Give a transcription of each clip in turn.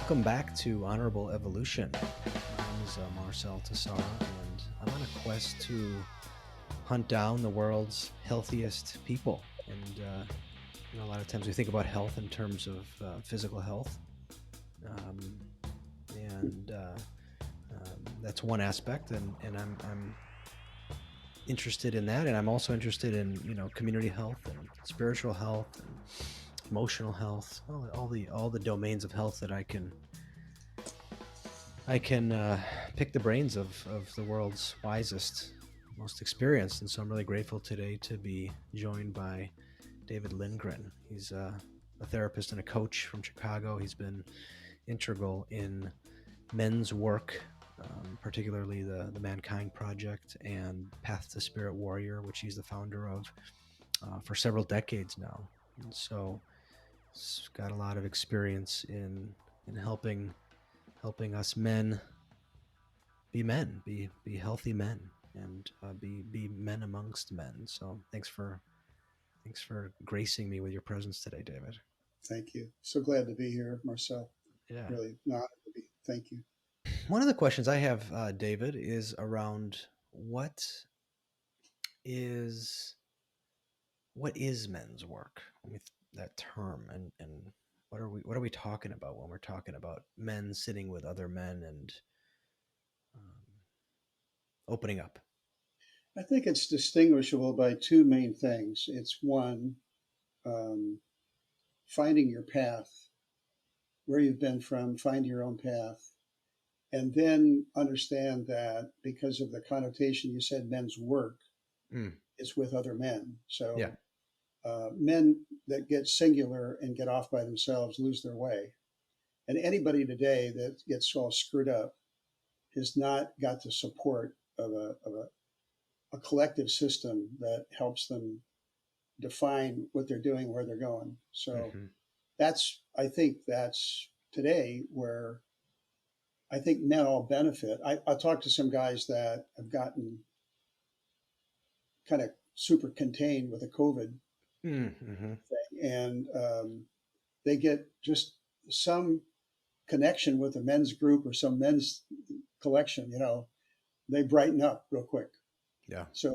Welcome back to Honorable Evolution. My name is Marcel Tassara, and I'm on a quest to hunt down the world's healthiest people. And a lot of times we think about health in terms of physical health, um, and that's one aspect. And I'm interested in that, and I'm also interested in community health and spiritual health and emotional health, all the domains of health that I can pick the brains of the world's wisest, most experienced. And so I'm really grateful today to be joined by David Lindgren. He's a therapist and a coach from Chicago. He's been integral in men's work, particularly the Mankind Project and Path to Spirit Warrior, which he's the founder of for several decades now. And so he's got a lot of experience in helping us men be healthy men, and be men amongst men. So thanks for gracing me with your presence today, David. Thank you. So glad to be here, Marcel. Yeah. Really not to be. Thank you. One of the questions I have, David, is around what is men's work, with that term, and what are we talking about when we're talking about men sitting with other men and um, opening up? I think it's distinguishable by two main things. It's one, um, finding your path, where you've been from, find your own path, and then understand that because of the connotation you said men's work Mm, is with other men. yeah. So men that get singular and get off by themselves lose their way. And anybody today that gets all screwed up has not got the support of a collective system that helps them define what they're doing, where they're going. So Mm-hmm. I think that's today where I think men all benefit. I talked to some guys that have gotten kind of super contained with the COVID Mm-hmm. thing, and they get just some connection with a men's group or some men's collection. They brighten up real quick. Yeah. So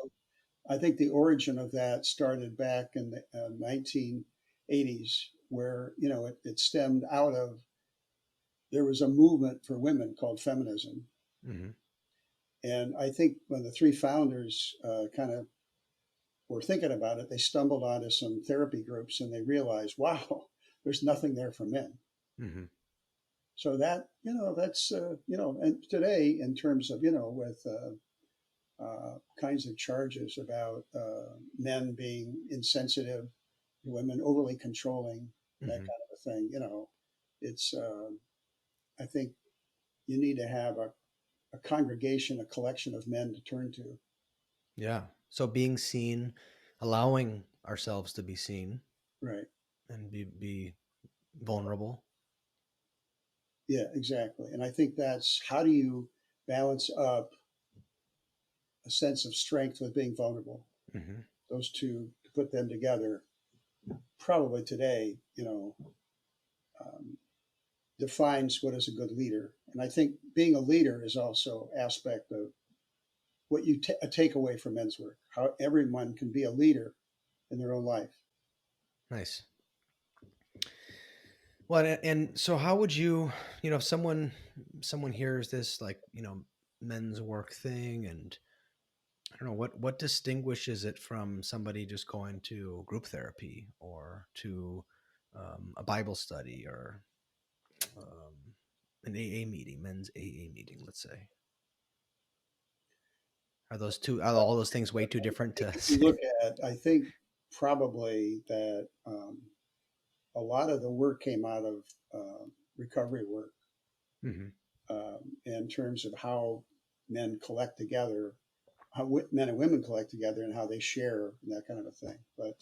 I think the origin of that started back in the 1980s, where it stemmed out of there was a movement for women called feminism, Mm-hmm. and I think when the three founders kind of were thinking about it, they stumbled onto some therapy groups and they realized, wow, there's nothing there for men. Mm-hmm. So that's and today in terms of with kinds of charges about men being insensitive, women overly controlling, that Mm-hmm. kind of a thing. It's I think you need to have a congregation, a collection of men to turn to. Yeah. So being seen, allowing ourselves to be seen Right. and be vulnerable. Yeah, exactly. And I think that's how do you balance up a sense of strength with being vulnerable? Mm-hmm. Those two, to put them together, probably today, um, defines what is a good leader. And I think being a leader is also aspect of what a takeaway from men's work. How everyone can be a leader in their own life. Nice. Well, and so how would you, if someone hears this, like, men's work thing, and I don't know what distinguishes it from somebody just going to group therapy or to a Bible study or um, an AA meeting, men's AA meeting, let's say. Are all those things way too I different think to if you say? look I think probably that a lot of the work came out of recovery work Hmm. in terms of how men collect together, how men and women collect together, and how they share and that kind of a thing. But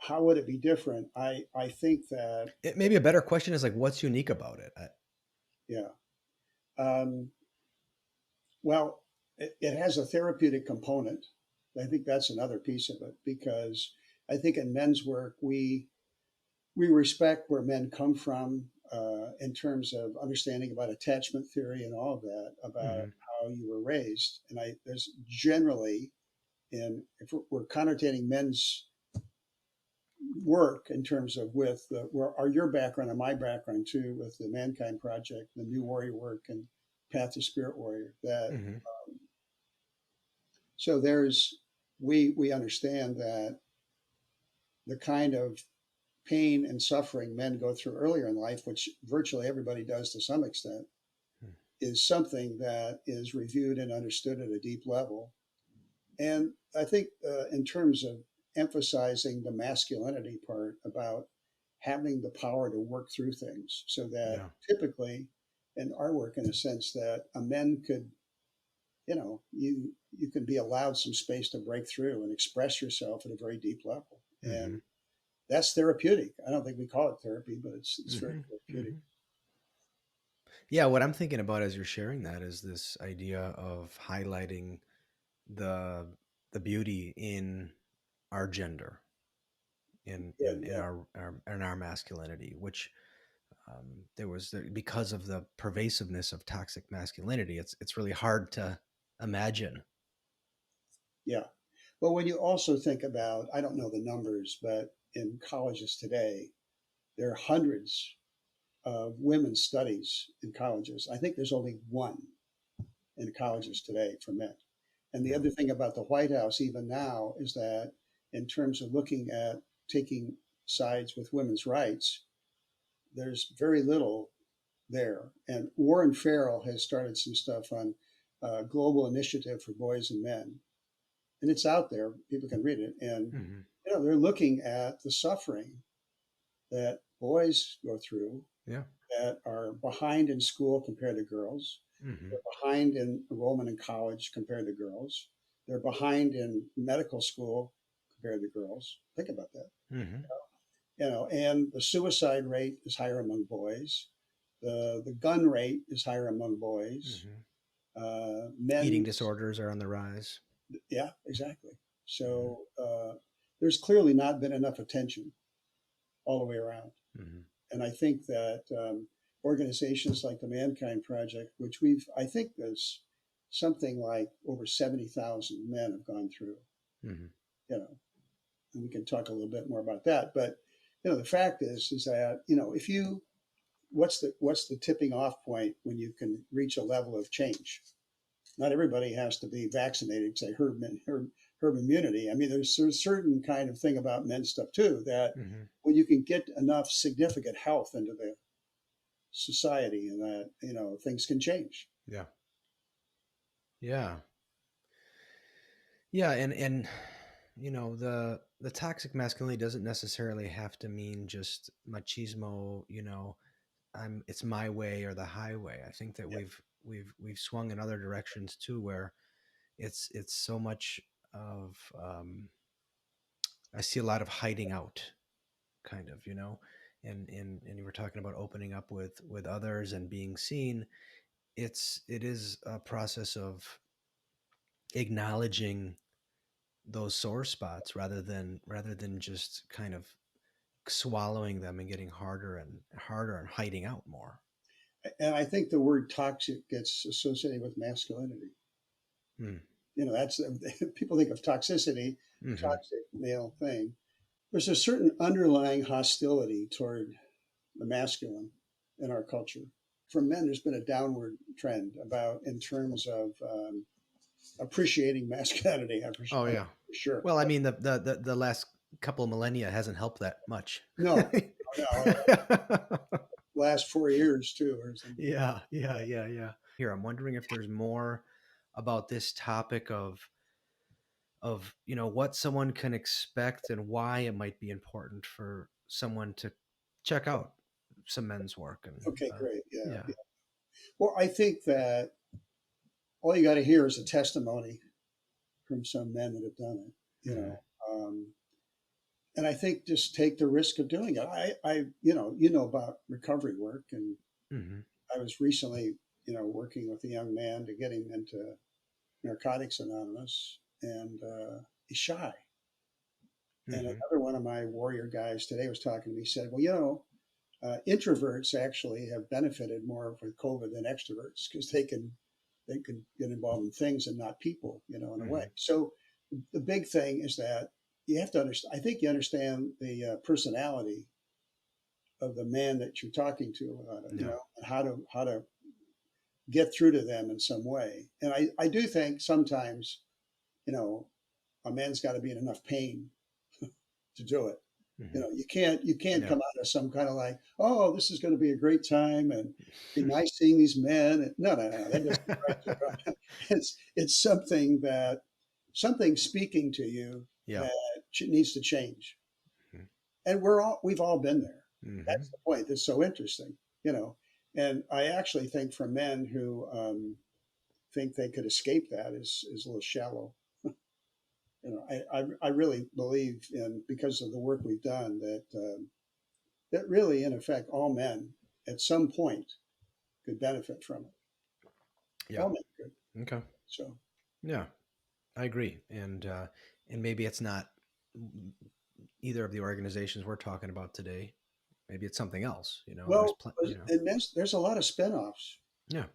how would it be different? I think that Maybe a better question is like, what's unique about it? yeah. Um, well, it has a therapeutic component. I think that's another piece of it because I think in men's work we respect where men come from. in terms of understanding about attachment theory and all of that, about Hmm. how you were raised. And there's generally, if we're connotating men's work in terms of with where are your background and my background too, with the Mankind Project, the New Warrior work, and Path to Spirit Warrior. That Hmm. so there's we understand that the kind of pain and suffering men go through earlier in life, which virtually everybody does to some extent, is something that is reviewed and understood at a deep level. And I think, in terms of emphasizing the masculinity part about having the power to work through things, so that Yeah. typically in our work, in a sense, that a men could, you can be allowed some space to break through and express yourself at a very deep level. Hmm. And that's therapeutic. I don't think we call it therapy, but it's very Hmm. therapeutic. Hmm. Yeah, what I'm thinking about as you're sharing that is this idea of highlighting the the beauty in our gender, Good. in Yeah. our masculinity, which because of the pervasiveness of toxic masculinity, it's really hard to imagine. Yeah. Well, when you also think about, I don't know the numbers, but in colleges today, there are hundreds of women's studies in colleges. I think there's only one in colleges today for men. And the Yeah. other thing about the White House, even now, is that in terms of looking at taking sides with women's rights, there's very little there. And Warren Farrell has started some stuff on global initiative for boys and men, and it's out there. People can read it, and Hmm. they're looking at the suffering that boys go through Yeah. that are behind in school compared to girls. Hmm. They're behind in enrollment in college compared to girls. They're behind in medical school compared to girls. Think about that. Hmm. And the suicide rate is higher among boys. The gun rate is higher among boys. Hmm. Eating Men, disorders are on the rise. yeah, exactly. Hmm. So there's clearly not been enough attention all the way around. Hmm. And I think that organizations like the Mankind Project, which I think there's something like over 70,000 men have gone through, Hmm. you know, and we can talk a little bit more about that. But, the fact is that, if you, what's the tipping off point when you can reach a level of change? Not everybody has to be vaccinated, say herd immunity. I mean, there's a certain kind of thing about men's stuff too, that Hmm. when you can get enough significant health into the society, and that things can change. Yeah. Yeah. Yeah. And the toxic masculinity doesn't necessarily have to mean just machismo. It's my way or the highway. I think that Yeah. we've swung in other directions too, where it's so much of I see a lot of hiding out, kind of, and you were talking about opening up with others and being seen. It is a process of acknowledging those sore spots rather than just kind of swallowing them and getting harder and harder and hiding out more. And I think the word toxic gets associated with masculinity. Mm. That's people think of toxicity, Hmm. toxic male thing. There's a certain underlying hostility toward the masculine in our culture. For men, there's been a downward trend about in terms of appreciating masculinity. Oh For yeah. sure. Well, I mean, the last couple of millennia hasn't helped that much. No, no, last 4 years too, or something. Yeah, yeah, yeah, yeah. Here, I'm wondering if there's more about this topic of what someone can expect and why it might be important for someone to check out some men's work and Okay, great. Yeah, yeah. yeah. Well, I think that all you got to hear is a testimony from some men that have done it. You Hmm. know, um, and I think just take the risk of doing it. You know about recovery work, and Hmm. I was recently, working with a young man to get him into Narcotics Anonymous, and he's shy. And Hmm. another one of my warrior guys today was talking to me. He said, "Well, Introverts actually have benefited more with COVID than extroverts because they can get involved in things and not people, in a way. Hmm. So the big thing is that you have to understand. I think you understand the personality of the man that you're talking to, Yeah. and how to get through to them in some way. And I do think sometimes, you know, a man's got to be in enough pain to do it. Hmm. You can't Yeah. come out of some kind of like, oh, this is going to be a great time and be nice seeing these men. No, no, no, that doesn't right. It's something speaking to you Yeah. that needs to change. And we've all been there. Hmm. That's the point. That's so interesting, you know. And I actually think for men who think they could escape that is a little shallow. I really believe in, because of the work we've done, that really, in effect, all men at some point could benefit from it. Yeah. All men could. Okay. So, Yeah, I agree. And maybe it's not either of the organizations we're talking about today. Maybe it's something else. There's well, plenty. and there's a lot of spinoffs. Yeah.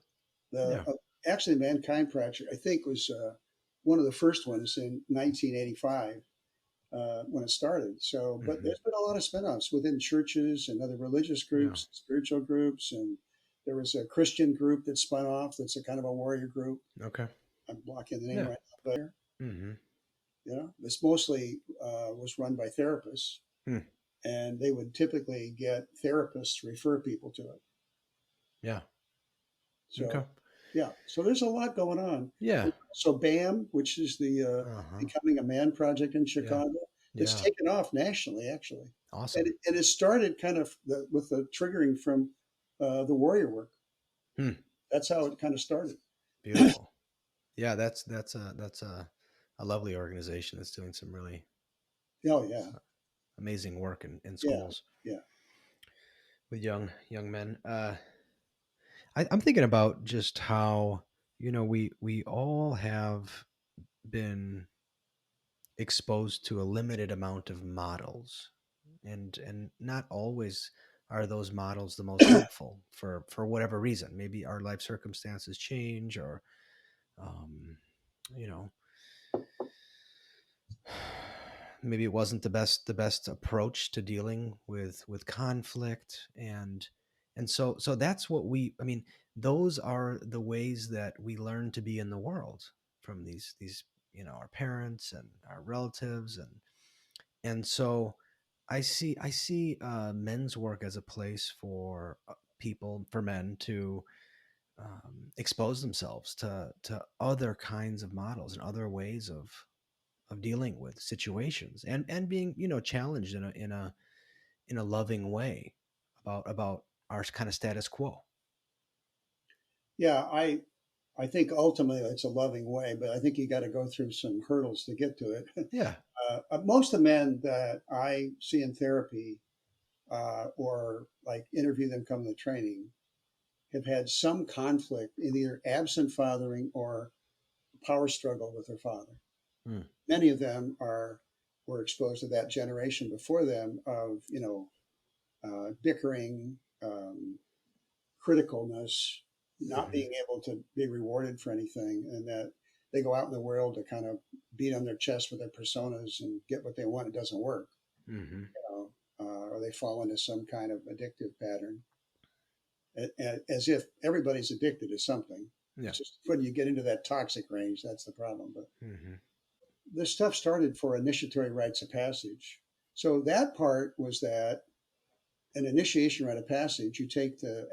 The Yeah. Actually, Mankind Project, I think, was one of the first ones in 1985 when it started. So, but Hmm. there's been a lot of spinoffs within churches and other religious Yeah. groups, spiritual groups, and there was a Christian group that spun off. That's a kind of a warrior group. Okay. I'm blocking the name Yeah. right now, but Hmm. this mostly was run by therapists, Hmm. and they would typically get therapists to refer people to it. Yeah. Okay. So, yeah, so there's a lot going on. Yeah. So BAM, which is the Uh-huh. Becoming a Man project in Yeah. Chicago, it's Yeah. taken off nationally, actually. And Awesome. it started kind of with the triggering from the warrior work. Hmm. That's how it kind of started. Beautiful. Yeah, that's a lovely organization that's doing some really Oh, yeah, amazing work in yeah, schools yeah. with young men. I'm thinking about just how we all have been exposed to a limited amount of models, and not always are those models the most helpful for whatever reason. Maybe our life circumstances change, or um, you know maybe it wasn't the best approach to dealing with conflict, and so that's what I mean, those are the ways that we learn to be in the world, from these our parents and our relatives, and so I see men's work as a place for for men to expose themselves to other kinds of models and other ways of dealing with situations, and being challenged in a loving way about our kind of status quo. Yeah, I think ultimately it's a loving way, but I think you got to go through some hurdles to get to it. Yeah. Most of the men that I see in therapy or like interview them come to the training have had some conflict in either absent fathering or power struggle with their father. Mm. Many of them were exposed to that generation before them of bickering, criticalness, not Hmm. being able to be rewarded for anything, and that they go out in the world to kind of beat on their chest with their personas and get what they want. It doesn't work, Hmm. or they fall into some kind of addictive pattern, as if everybody's addicted to something. Yeah. It's just when you get into that toxic range, that's the problem. But Hmm. this stuff started for initiatory rites of passage. So that part was that an initiation rite of passage, you take the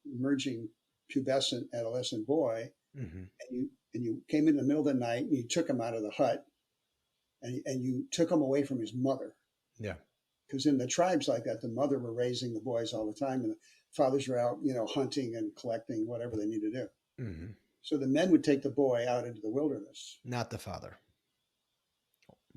emerging pubescent adolescent boy, Hmm. and you came in the middle of the night and you took him out of the hut, and you took him away from his mother. Yeah. Because in the tribes like that, the mother were raising the boys all the time, and the fathers were out, hunting and collecting whatever they need to do. Hmm. So the men would take the boy out into the wilderness. Not the father.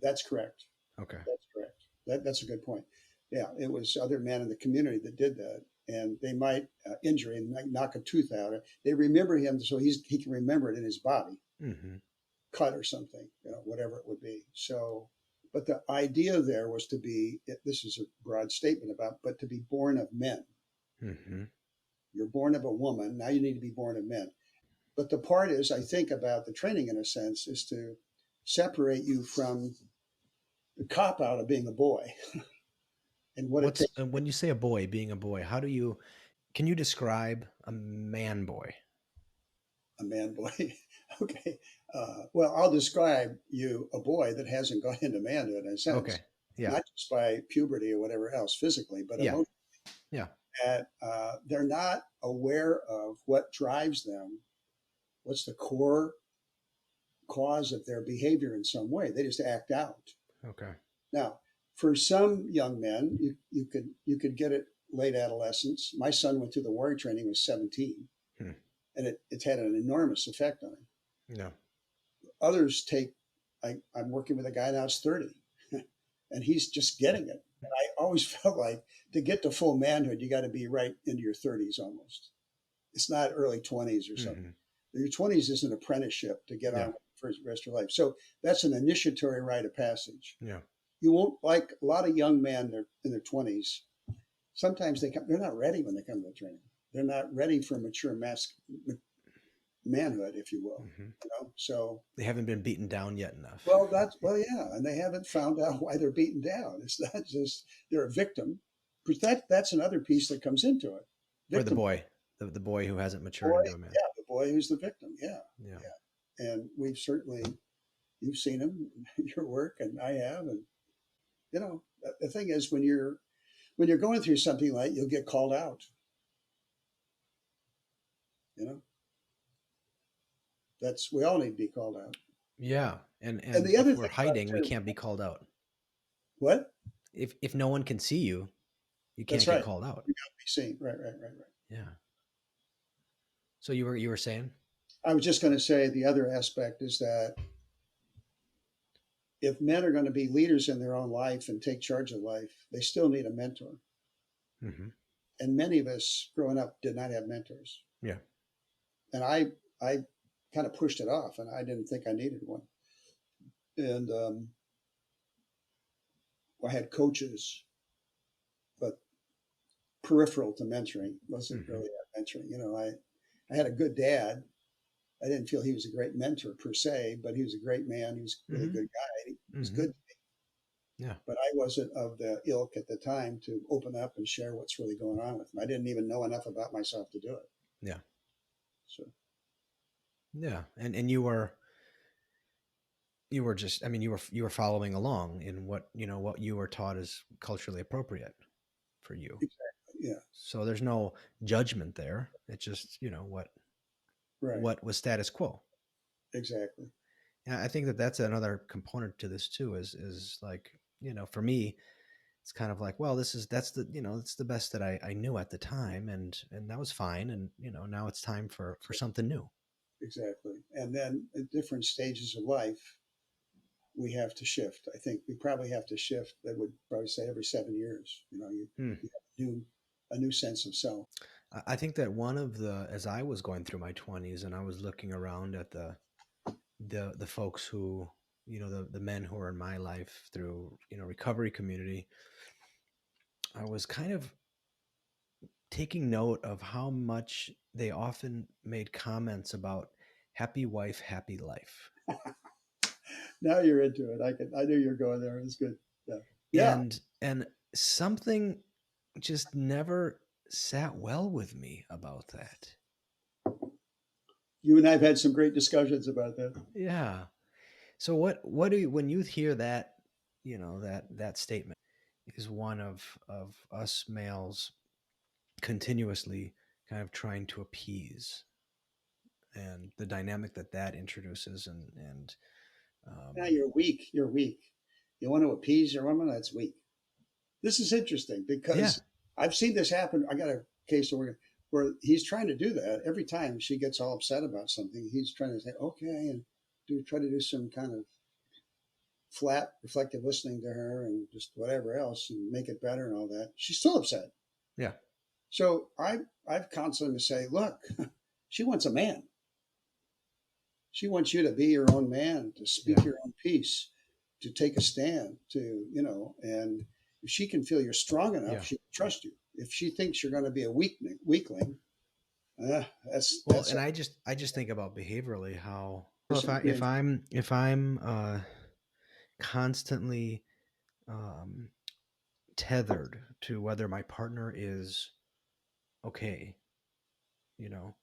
That's correct. Okay. That's correct. That's a good point. Yeah, it was other men in the community that did that, and they might injure him, might knock a tooth out. They remember him so he can remember it in his body, Hmm. cut or something, whatever it would be. So But the idea there was to be, this is a broad statement about, but to be born of men. Mm-hmm. You're born of a woman. Now you need to be born of men. But the part is, I think about the training in a sense, is to separate you from the cop out of being a boy and what it What's takes to when you say a boy being a boy? How do you can you describe a man boy? be a man boy. Okay. Well, I'll describe you a boy that hasn't gone into manhood in a sense, Okay. Yeah. not just by puberty or whatever else physically, but Yeah. emotionally. Yeah. That they're not aware of what drives them, what's the core cause of their behavior in some way. They just act out. Okay. Now, for some young men, you could get it late adolescence. My son went through the warrior training when he was 17, Hmm. and it's had an enormous effect on him. Yeah. Others take, I'm working with a guy now who's 30, and he's just getting it. And I always felt like to get to full manhood, you got to be right into your 30s almost. It's not early 20s or something. Mm-hmm. Your 20s is an apprenticeship to get Yeah. on for the rest of your life. So that's an initiatory rite of passage. Yeah. You won't, like a lot of young men in their 20s, sometimes they're not ready when they come to the training. They're not ready for mature manhood, if you will. Mm-hmm. So They haven't been beaten down yet enough. well, yeah, and they haven't found out why they're beaten down. It's not just they're a victim. That's another piece that comes into it. Or the Victim boy, the boy who hasn't matured boy, into a man. yeah, the boy who's the victim, yeah, Yeah. yeah. And we've certainly, you've seen him in your work, and I have, and the thing is when you're going through something like you'll get called out. You know, that's we all need to be called out. Yeah. And And the other if we're thing about hiding, it we too, can't be called out. what? If no one can see you, you That's can't get right. called out. We got to be seen. Right, right, right, right. Yeah. So you were saying? I was just going to say the other aspect is that if men are going to be leaders in their own life and take charge of life, they still need a mentor. Mm-hmm. And many of us growing up did not have mentors. Yeah. And I kind of pushed it off, and I didn't think I needed one. And I had coaches, but peripheral to mentoring, wasn't Mm-hmm. really that mentoring. I had a good dad. I didn't feel he was a great mentor per se, but he was a great man. He was a really Mm-hmm. good guy. He was Mm-hmm. good to me. Yeah. But I wasn't of the ilk at the time to open up and share what's really going on with me. I didn't even know enough about myself to do it. Yeah. So Yeah. And you were just, I mean, you were following along in what you were taught is culturally appropriate for you. exactly, yeah, So there's no judgment there. It's just, right, what was status quo. exactly, And I think that that's another component to this too, is like, for me, it's kind of like, well, it's the best that I knew at the time. And that was fine. And, now it's time for something new. exactly. And then at different stages of life, we have to shift. I think we probably have to shift. That would probably say every 7 years. Hmm. You have a new sense of self. I think that as I was going through my 20s and I was looking around at the folks who, the men who are in my life through, recovery community, I was kind of taking note of how much they often made comments about happy wife, happy life. Now you're into it. I knew you were going there. It's good. Yeah, yeah. And something just never sat well with me about that. You and I have had some great discussions about that. Yeah. So what do you, when you hear that, that statement is one of us males continuously kind of trying to appease, and the dynamic that introduces, and Now you're weak. You're weak. You want to appease your woman? That's weak. This is interesting yeah, because I've seen this happen. I got a case where he's trying to do that every time she gets all upset about something. He's trying to say, okay, and try to do some kind of flat, reflective listening to her and just whatever else and make it better and all that. She's still upset. yeah, So I've counseled him to say, look, she wants a man. She wants you to be your own man, to speak yeah, your own piece. to take a stand, to, and if she can feel you're strong enough, Yeah. she can trust you. If she thinks you're going to be a weakling, Well, that's and I just think about behaviorally how, well, if I reinforcement. if I'm constantly um, tethered to whether my partner is okay, you know,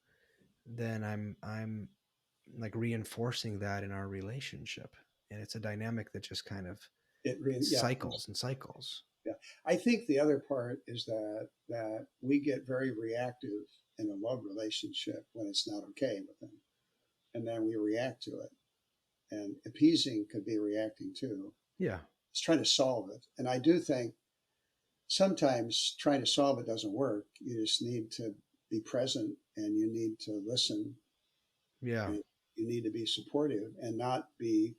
then I'm like reinforcing that in our relationship, and it's a dynamic that just kind of Yeah, cycles and cycles. yeah. I think the other part is that we get very reactive in a love relationship when it's not okay with them, and then we react to it. And appeasing could be reacting too. Yeah, It's trying to solve it, and I do think sometimes trying to solve it doesn't work. You just need to be present, and you need to listen, yeah, and you need to be supportive and not be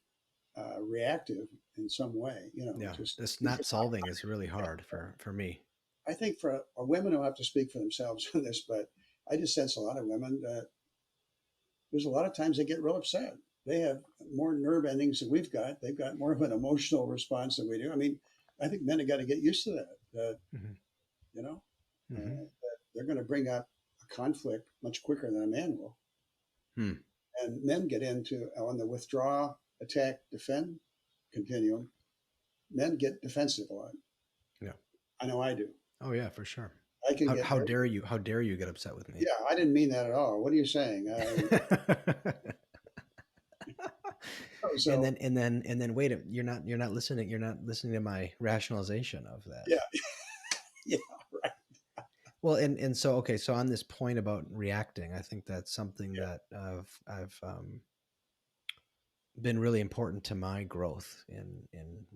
reactive in some way. yeah. Just This because not solving is really hard for me. I think for women who have to speak for themselves on this, but I just sense a lot of women that there's a lot of times they get real upset. They have more nerve endings than we've got. They've got more of an emotional response than we do. I mean, I think men have got to get used to that. That Hmm. you know, Hmm. that they're going to bring up a conflict much quicker than a man will. Hmm. And men get into on the withdraw, attack, defend continuum. Men get defensive a lot. Yeah. I know I do. Oh yeah, for sure. I can How get how very, dare you? How dare you get upset with me? yeah, I didn't mean that at all. What are you saying? and So then wait, you're not listening. You're not listening to my rationalization of that. yeah, yeah, right. Well, and so okay, so on this point about reacting, I think that's something Yeah, that I've been really important to my growth in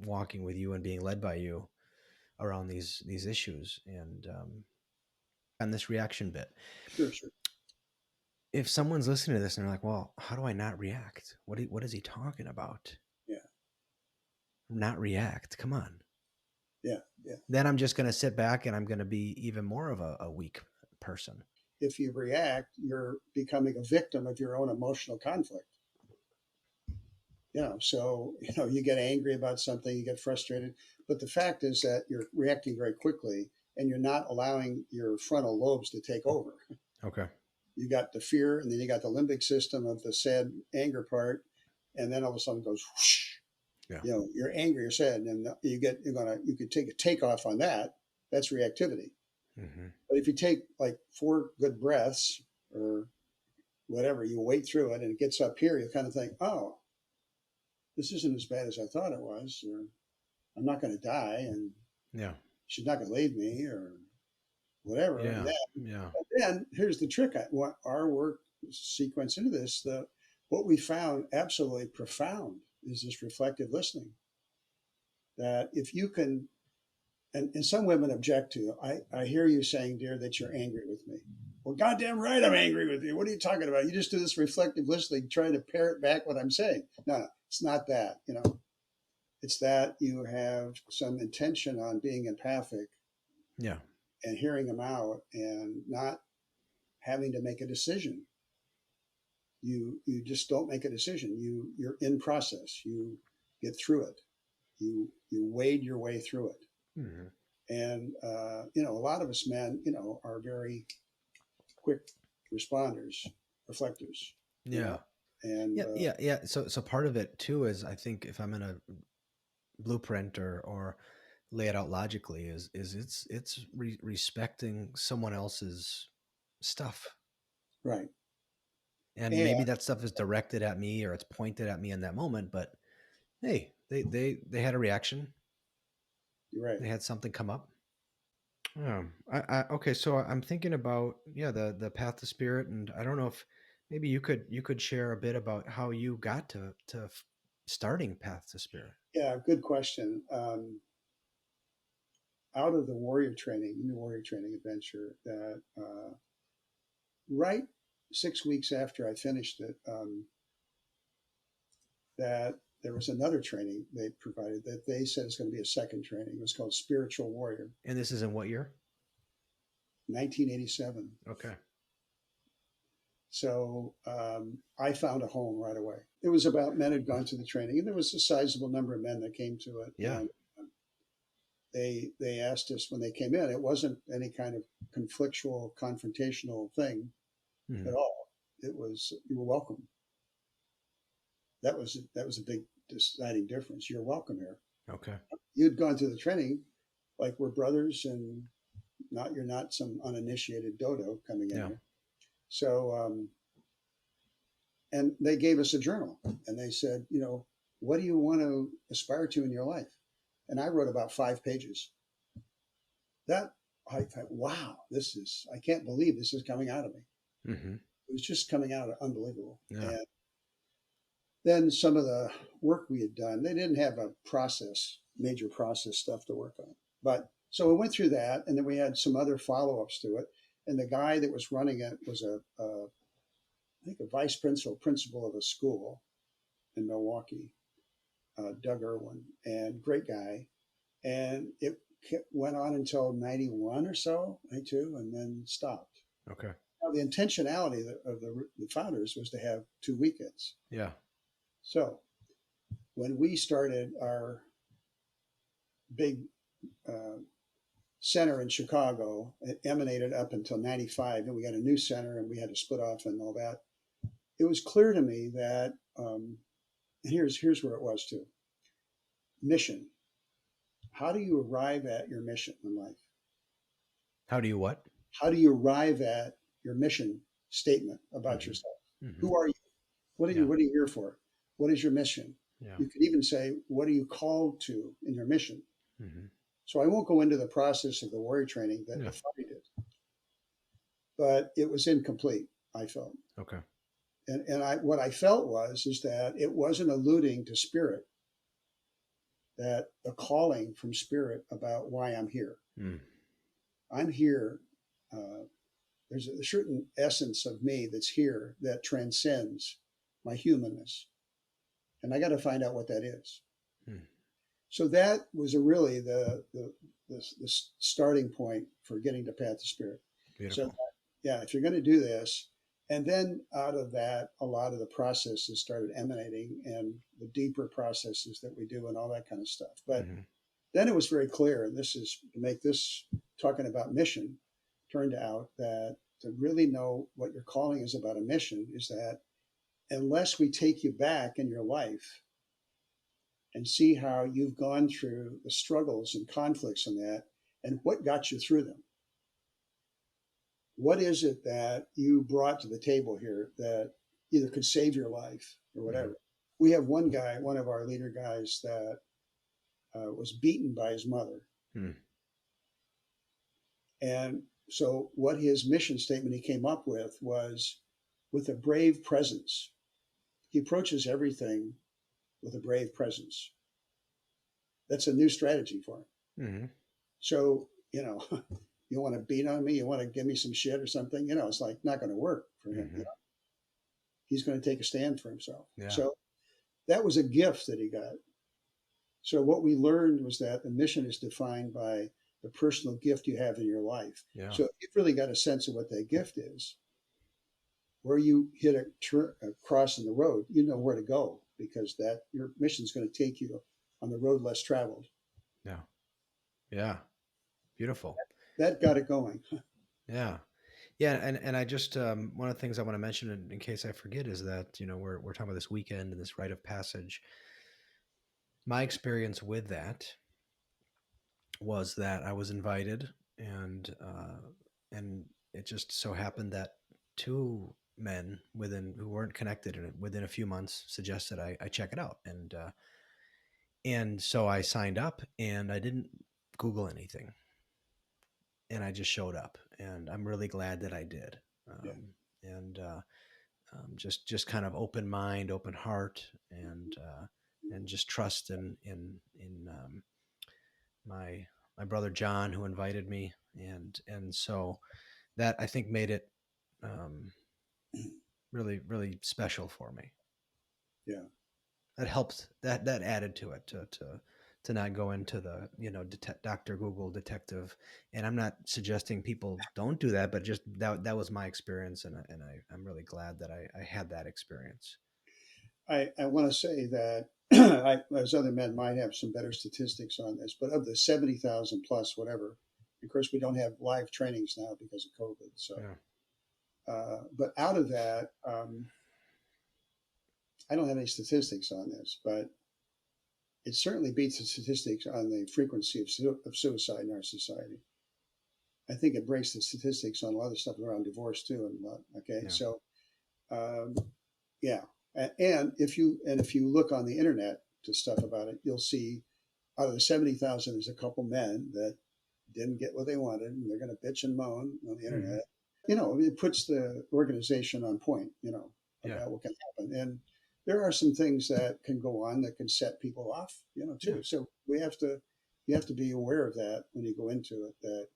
walking with you and being led by you around these issues, and on this reaction bit. sure, sure. If someone's listening to this and they're like, "Well, how do I not react? What is he talking about? Yeah, Not react? Come on." yeah, yeah. Then I'm just going to sit back and I'm going to be even more of a weak person. If you react, you're becoming a victim of your own emotional conflict. So you get angry about something, you get frustrated, but the fact is that you're reacting very quickly, and you're not allowing your frontal lobes to take over. Okay. You got the fear, and then you got the limbic system of the sad anger part, and then all of a sudden it goes whoosh. Yeah. You're angry, you're sad, and you could take a takeoff on that. That's reactivity. Hmm. But if you take like 4 good breaths or whatever, you wait through it, and it gets up here, you kind of think, oh, this isn't as bad as I thought it was, or I'm not going to die, and Yeah. she's not going to leave me, or whatever. And Yeah. then, Yeah. here's the trick. I want our work sequence into this. What we found absolutely profound is this reflective listening. That if you can, and some women object to, I hear you saying, dear, that you're angry with me. Well, goddamn right, I'm angry with you. What are you talking about? You just do this reflective listening, trying to parrot back what I'm saying. No, it's not that. It's that you have some intention on being empathic Yeah. and hearing them out and not having to make a decision. You just don't make a decision. You're in process. You get through it. You wade your way through it. Hmm. And a lot of us men, are very quick responders, reflectors. You Yeah. know, and Yeah. Yeah. Yeah. So part of it too is, I think, if I'm in a blueprint or lay it out logically, is it's respecting someone else's stuff, right. and And maybe that stuff is directed at me or it's pointed at me in that moment, but hey, they had a reaction. you're right. They had something come up. Oh, okay. So I'm thinking about, yeah, the path to spirit, and I don't know if maybe you could share a bit about how you got to starting path to spirit. Yeah, good question. Out of the new warrior training adventure, that right 6 weeks after I finished it, that there was another training they provided that they said is going to be a second training. It was called Spiritual Warrior, And this is in what year? 1987. Okay. So I found a home right away. It was about men had gone through the training, and there was a sizable number of men that came to it. Yeah. And they asked us when they came in. It wasn't any kind of conflictual, confrontational thing Hmm. at all. It was you were welcome. That was a big deciding difference. You're welcome here. Okay. You'd gone through the training, like we're brothers, and not you're not some uninitiated dodo coming in Yeah. here. So and they gave us a journal, and they said, what do you want to aspire to in your life? And I wrote about 5 pages. That I thought, wow, I can't believe this is coming out of me. Hmm. It was just coming out unbelievable. Yeah. And then some of the work we had done, they didn't have a major process stuff to work on. But so we went through that, and then we had some other follow ups to it. And the guy that was running it was I think a vice principal of a school in Milwaukee, Doug Irwin, and great guy. And it went on until 91 or so, 92, and then stopped. Okay. Now, the intentionality of the founders was to have 2 weekends. Yeah. So when we started our big uh, center in Chicago, it emanated up until 95, and we got a new center, and we had to split off and all that. It was clear to me that, here's where it was too. Mission. How do you arrive at your mission in life? How do you what? How do you arrive at your mission statement about Hmm. yourself? Hmm. Who are you? Yeah. What are you here for? What is your mission? Yeah. You could even say, what are you called to in your mission? Hmm. So I won't go into the process of the warrior training that Yeah. defined it, but it was incomplete, I felt. Okay. And what I felt is that it wasn't alluding to spirit, that the calling from spirit about why I'm here. Mm. I'm here. Uh, there's a certain essence of me that's here that transcends my humanness. And I got to find out what that is. Mm. So that was really the starting point for getting to Path to Spirit. So, Beautiful. yeah, if you're going to do this, and then out of that, a lot of the processes started emanating and the deeper processes that we do and all that kind of stuff. But Hmm. then it was very clear, and this is to make this talking about mission, turned out that to really know what your calling is about a mission is that unless we take you back in your life and see how you've gone through the struggles and conflicts in that and what got you through them. What is it that you brought to the table here that either could save your life or Hmm. whatever? We have one guy, one of our leader guys, that was beaten by his mother. Mm. And so, what his mission statement he came up with was with a brave presence. He approaches everything with a brave presence. That's a new strategy for him. Hmm. So, you want to beat on me? You want to give me some shit or something? It's like not going to work for him. Hmm. He's going to take a stand for himself. Yeah. So that was a gift that he got. So what we learned was that the mission is defined by the personal gift you have in your life. Yeah. So you've really got a sense of what that gift is. Where you hit a cross in the road, you know where to go because that your mission is going to take you on the road less traveled. Yeah. Yeah. Beautiful. That got it going. Yeah. Yeah. And I just, one of the things I want to mention in case I forget is that, we're talking about this weekend and this rite of passage. My experience with that was that I was invited and it just so happened that two men who weren't connected within a few months suggested I check it out. And so I signed up and I didn't Google anything and I just showed up and I'm really glad that I did. Yeah. And just kind of open mind, open heart, and just trust in my brother John who invited me, and so that I think made it um, really really special for me. Yeah. That helped. That added to it to not go into the Dr. Google detective. And I'm not suggesting people don't do that, but just that was my experience, and I'm really glad that I had that experience. I want to say that as other men might have some better statistics on this, but of the 70,000 plus whatever, of course, we don't have live trainings now because of COVID. So, Yeah. but out of that, I don't have any statistics on this, but it certainly beats the statistics on the frequency of suicide in our society. I think it breaks the statistics on a lot of stuff around divorce too, and a lot. Okay, Yeah. so um, yeah, and if you look on the internet to stuff about it, you'll see out of the 70,000, there's a couple men that didn't get what they wanted, and they're going to bitch and moan on the Hmm. internet. It puts the organization on point. Yeah. About what can happen, and there are some things that can go on that can set people off. Yeah. Too. So you have to be aware of that when you go into it. That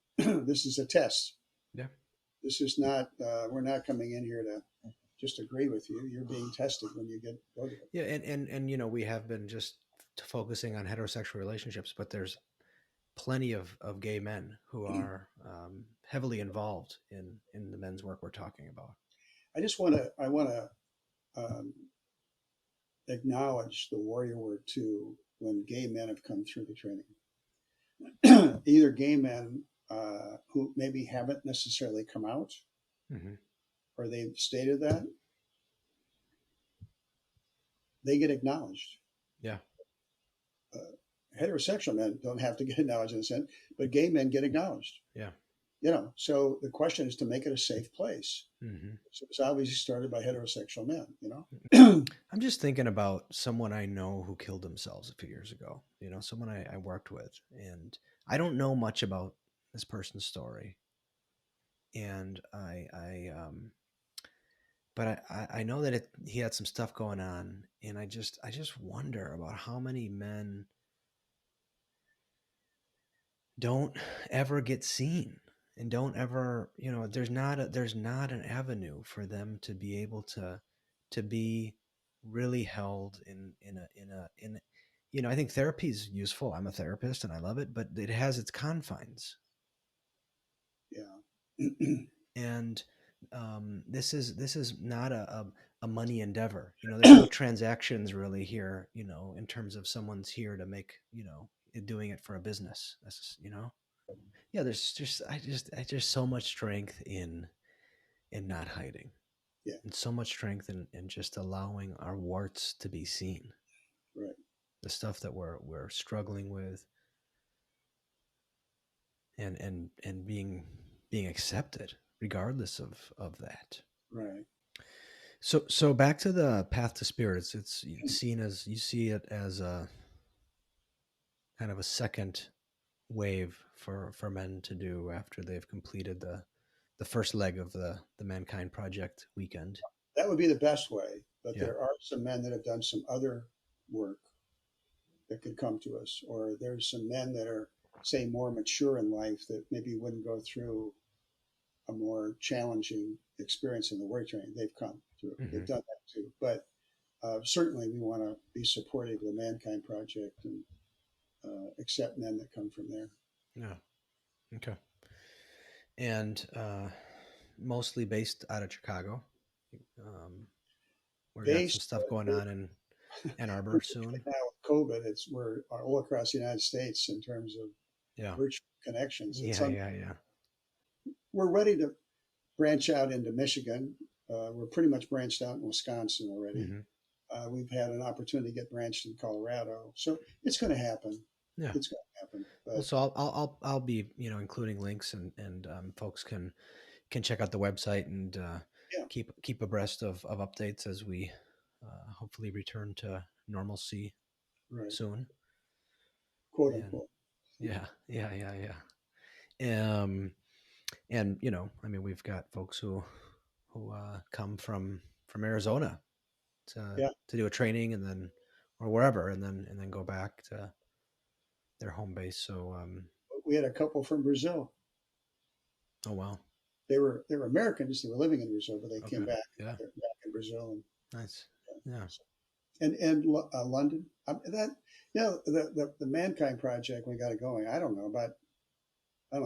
this is a test. Yeah. This is not. We're not coming in here to just agree with you. You're being tested when you go to it. Yeah. And we have been just focusing on heterosexual relationships, but there's plenty of gay men who are heavily involved in the men's work we're talking about. I want to um, acknowledge the warrior work too when gay men have come through the training. Either gay men who maybe haven't necessarily come out Hmm. or they've stated that, they get acknowledged. Yeah. Uh, Heterosexual men don't have to get acknowledged in a sense, but gay men get acknowledged. Yeah. So the question is to make it a safe place. Hmm. So it's obviously started by heterosexual men. I'm just thinking about someone I know who killed themselves a few years ago. Someone I worked with, and I don't know much about this person's story, and but I know that he had some stuff going on, and I just wonder about how many men don't ever get seen and don't ever, there's not an avenue for them to be able to be really held in I think therapy is useful. I'm a therapist and I love it, but it has its confines. Yeah. And this is not a money endeavor. There's no transactions really here, in terms of someone's here to make, doing it for a business. Yeah, there's just so much strength in not hiding, Yeah. and so much strength in just allowing our warts to be seen, Right. the stuff that we're struggling with, and being accepted regardless of that. Right. So back to the path to spirits. It's seen as, you see it as a kind of a second wave for men to do after they've completed the first leg of the Mankind Project weekend. That would be the best way, but Yeah. there are some men that have done some other work that could come to us, or there's some men that are, say, more mature in life that maybe wouldn't go through a more challenging experience in the warrior training. They've come through. They've Hmm. done that too. But certainly, we want to be supportive of the Mankind Project and accept men that come from there. Yeah. Okay. And mostly based out of Chicago. Um, we got some Based, stuff going we're, on in Ann Arbor particularly soon. now with COVID, we're all across the United States in terms of Yeah. virtual connections. Yeah. Yeah. Yeah. We're ready to branch out into Michigan. We're pretty much branched out in Wisconsin already. Hmm. We've had an opportunity to get branched in Colorado, so it's going to happen. Yeah. It's going to happen. Well, But so I'll be including links, and folks can check out the website and yeah, keep abreast of updates as we hopefully return to normalcy right, soon. quote And unquote. yeah, yeah, yeah, yeah. And I mean, we've got folks who come from Arizona Yeah, to do a training, and then or wherever, and then go back to their home base. So we had a couple from Brazil. oh wow, They were Americans. They were living in Brazil, but they okay, came back. yeah, They're back in Brazil, and nice, yeah. so. and London. That the Mankind Project we got it going. I don't know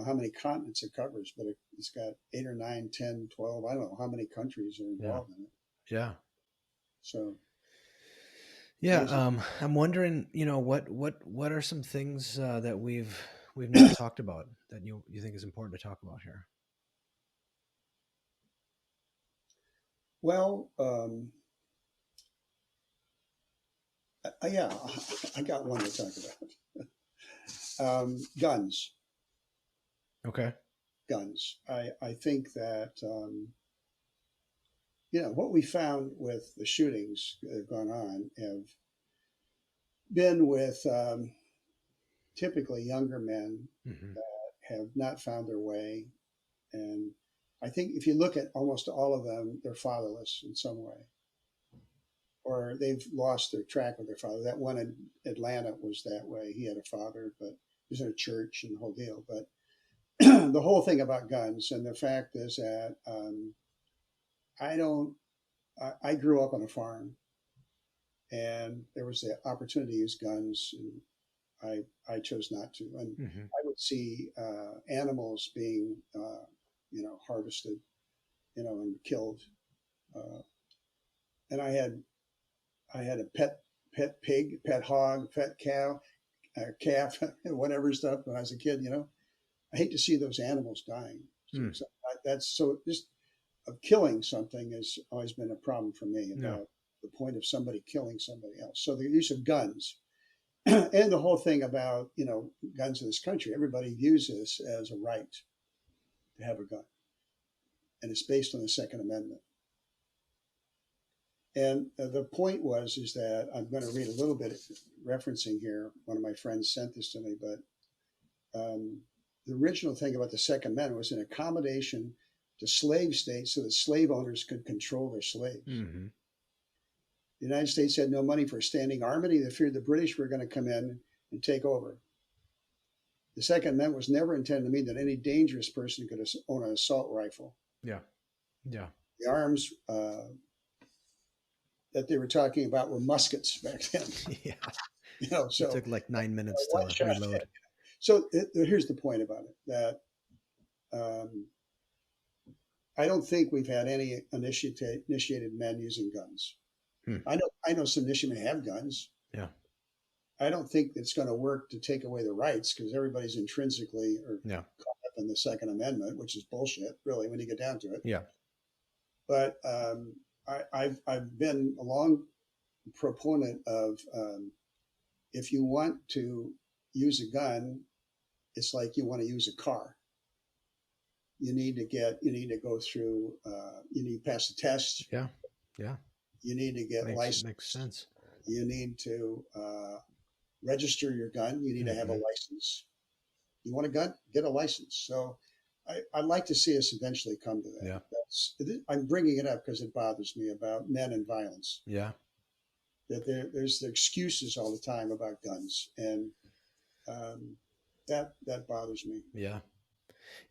how many continents it covers, but it's got 8 or 9, 10, 12. I don't know how many countries are Yeah. involved in it. Yeah. So Yeah. there's I'm wondering, what are some things that we've not talked about that you think is important to talk about here? well, yeah, I got one to talk about. Guns, Okay. guns. I think that what we found with the shootings that have gone on have been with typically younger men Hmm. that have not found their way. And I think if you look at almost all of them, they're fatherless in some way, or they've lost their track with their father. That one in Atlanta was that way. He had a father, but he was in a church and the whole deal. But the whole thing about guns, and the fact is that I don't. I grew up on a farm, and there was the opportunity to use guns, and I chose not to. And Hmm. I would see animals being harvested, and killed. Uh, and I had a pet pig, pet hog, pet cow, calf, whatever stuff when I was a kid. I hate to see those animals dying. Hmm. So that's so just of killing something has always been a problem for me Yeah. about the point of somebody killing somebody else. So the use of guns and the whole thing about guns in this country, everybody views this as a right to have a gun, and it's based on the Second Amendment. And the point was is that I'm going to read a little bit referencing here. One of my friends sent this to me, but the original thing about the Second Amendment was an accommodation to slave states so that slave owners could control their slaves. Hmm. The United States had no money for a standing army. They feared the British were going to come in and take over. The Second Amendment was never intended to mean that any dangerous person could own an assault rifle. Yeah. Yeah. The arms that they were talking about were muskets back then. Yeah. It So took like 9 minutes one to shot. reload. So here's the point about it that um, I don't think we've had any initiated men using guns. Hmm. I know some initiated men have guns. Yeah. I don't think it's going to work to take away the rights because everybody's intrinsically or Yeah. caught up in the Second Amendment, which is bullshit, really, when you get down to it. Yeah. But I've been a long proponent of if you want to use a gun, it's like you want to use a car. You need to go through, you need to pass a test. Yeah. Yeah. You need to get Makes licensed. sense. You need to register your gun. You need to have a Hmm. license. You want a gun? Get a license. So I'd like to see us eventually come to that. Yeah. I'm bringing it up because it bothers me about men and violence. Yeah. That there's the excuses all the time about guns, and um, that bothers me. Yeah.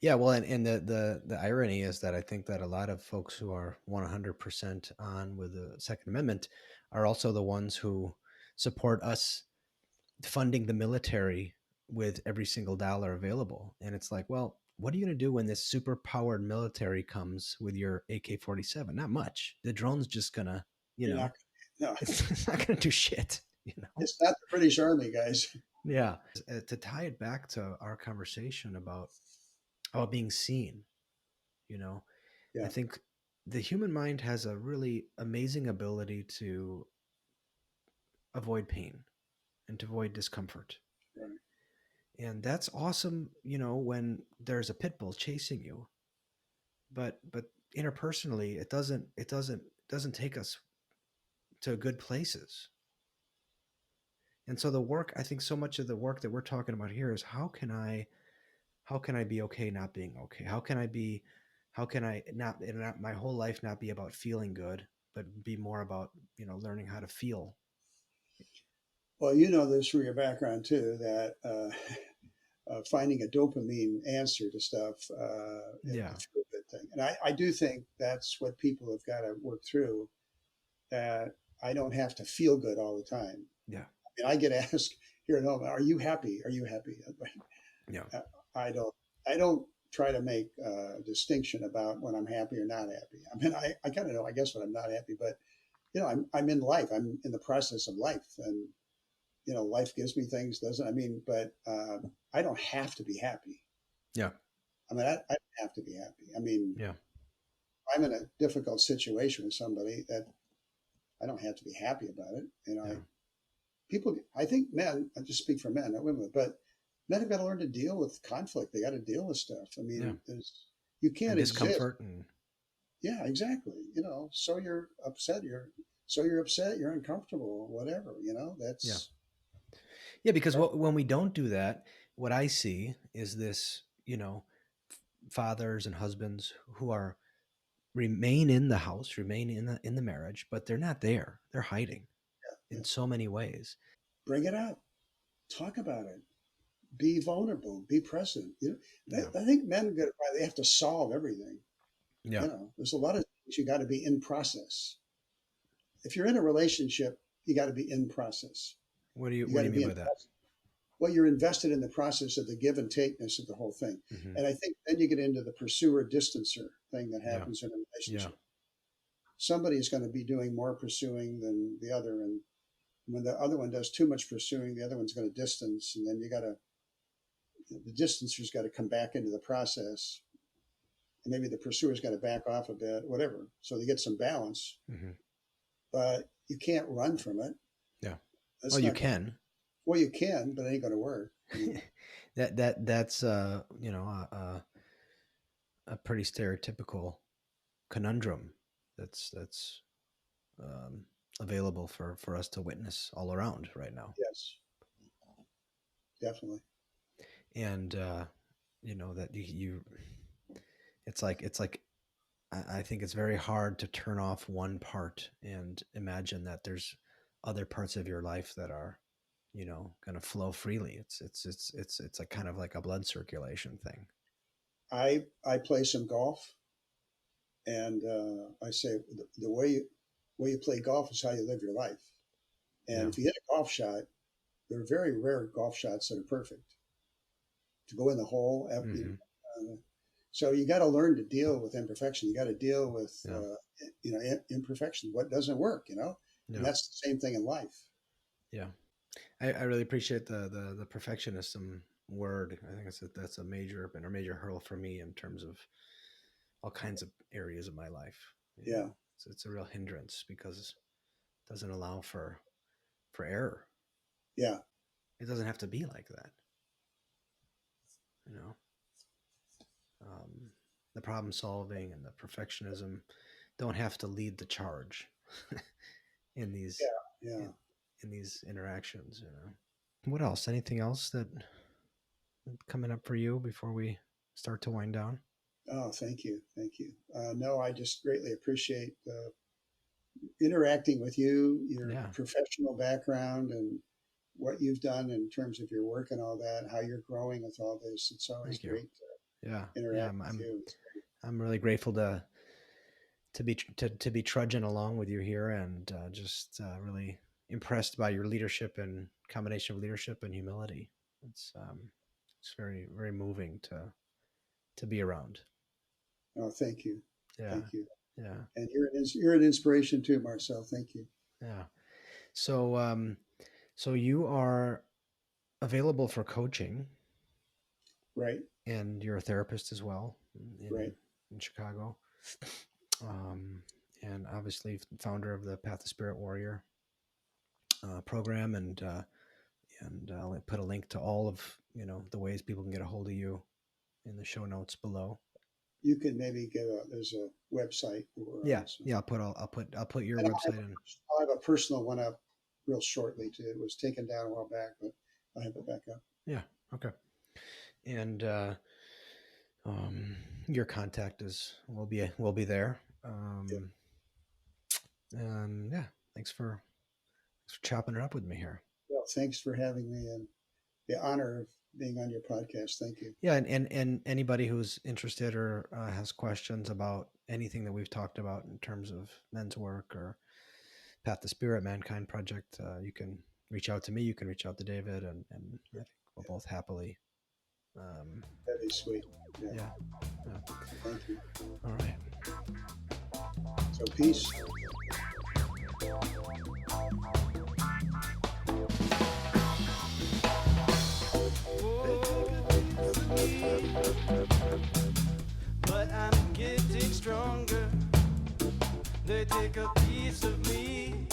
Yeah. Well, and the irony is that I think that a lot of folks who are 100% on with the Second Amendment are also the ones who support us funding the military with every single dollar available. And it's like, well, what are you going to do when this super powered military comes with your AK-47? Not much. The drone's just going to, You're not. No, it's not going to do shit. it's not the British Army, guys. Yeah. To tie it back to our conversation about being seen, you know, I Yeah, think the human mind has a really amazing ability to avoid pain and to avoid discomfort. right. And that's awesome, when there's a pit bull chasing you. But interpersonally, it doesn't take us to good places. And so the work, I think so much of the work that we're talking about here is how can I be okay not being okay? How can I not my whole life not be about feeling good, but be more about, learning how to feel. Well, you know this from your background too, that finding a dopamine answer to stuff, Yeah. a feel good thing. And I do think that's what people have got to work through. That I don't have to feel good all the time. Yeah. I mean, I get asked here at home, "Are you happy? Are you happy?" Yeah. I don't. I don't try to make a distinction about when I'm happy or not happy. I mean, I kind of know, I guess, when I'm not happy, but I'm in life. I'm in the process of life, and life gives me things, doesn't? I mean, but I don't have to be happy. Yeah. I mean, I don't have to be happy. I mean, Yeah. I'm in a difficult situation with somebody that I don't have to be happy about it. Yeah. People, I think men, I just speak for men, not women, but men have got to learn to deal with conflict. They got to deal with stuff. I Yeah. mean, you And can't exist. discomfort and Yeah, exactly. So you're upset. You're upset. You're uncomfortable. Whatever. yeah. That's Yeah, because that, when we don't do that, what I see is this, fathers and husbands who are remain in the house, remain in the marriage, but they're not there. They're hiding yeah. in so many ways. Bring it up. Talk about it. Be vulnerable. Be present. Yeah. I think men get it right. They have to solve everything. Yeah. There's a lot of things you got to be in process. If you're in a relationship, you got to be in process. You What got do to you be mean in by that? process. Well, you're invested in the process of the give and takeness of the whole thing. Hmm. And I think then you get into the pursuer distancer thing that Yeah. happens in a Yeah. relationship. Somebody is going to be doing more pursuing than the other. And when the other one does too much pursuing, the other one's going to distance. And then the distancer's got to come back into the process. And maybe the pursuer's got to back off a bit, whatever. So they get some balance, Hmm. but you can't run from it. Yeah. Well, That's you not going to, can. well, you can, but it ain't going to work. That's a pretty stereotypical conundrum that's um, available for us to witness all around right now. Yes, definitely. And that you it's like I think it's very hard to turn off one part and imagine that there's other parts of your life that are going to flow freely. It's a kind of like a blood circulation thing. I play some golf, and I say the way you play golf is how you live your life. And Yeah. if you hit a golf shot, there are very rare golf shots that are perfect to go in the hole. Hmm. So you got to learn to deal with imperfection. You got to deal with Yeah. imperfection. What doesn't work, and Yeah. that's the same thing in life. Yeah. I really appreciate the perfectionism word. I think that's a major hurdle for me in terms of all kinds of areas of my life. Yeah, It's a real hindrance because it doesn't allow for error. yeah, It doesn't have to be like that. You know, um, the problem solving and the perfectionism don't have to lead the charge in these yeah, yeah. in these interactions. What else? Anything else that coming up for you before we start to wind down? Oh, thank you, thank you. No, I just greatly appreciate interacting with you, your Yeah. professional background, and what you've done in terms of your work and all that, how you're growing with all this. It's always Thank you. great Yeah. to Yeah. interact I'm with I'm, you. It's great. I'm really grateful to be trudging along with you here and just really impressed by your leadership and combination of leadership and humility. It's very very moving to be around. Oh, thank you, Yeah. thank you. Yeah. And you're an inspiration too, Marcel. Thank you. Yeah. So so you are available for coaching Right, and you're a therapist as well right. in Chicago. Um, and obviously founder of the Path of Spirit Warrior program, and I'll put a link to all of the ways people can get a hold of you in the show notes below. You can maybe there's a website where we're Yeah, on. So. yeah, I'll put your And website in. I'll have a personal one up real shortly too. It was taken down a while back, but I'll have it back up. Yeah, okay. And um, your contact is will be there. Yeah. And yeah, thanks for chopping it up with me here. Well, thanks for having me and the honor of being on your podcast. Thank you. Yeah, and anybody who's interested or has questions about anything that we've talked about in terms of men's work or Path to Spirit Mankind Project, you can reach out to me. You can reach out to David, and I think we'll both happily. That'd be sweet. Yeah. Yeah. Thank you. All right. So peace. But I'm getting stronger. They take a piece of me.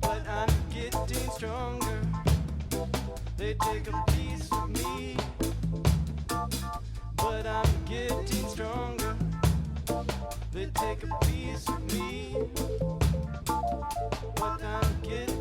But I'm getting stronger. They take a piece of me. But I'm getting stronger. They take a piece of me. But I'm getting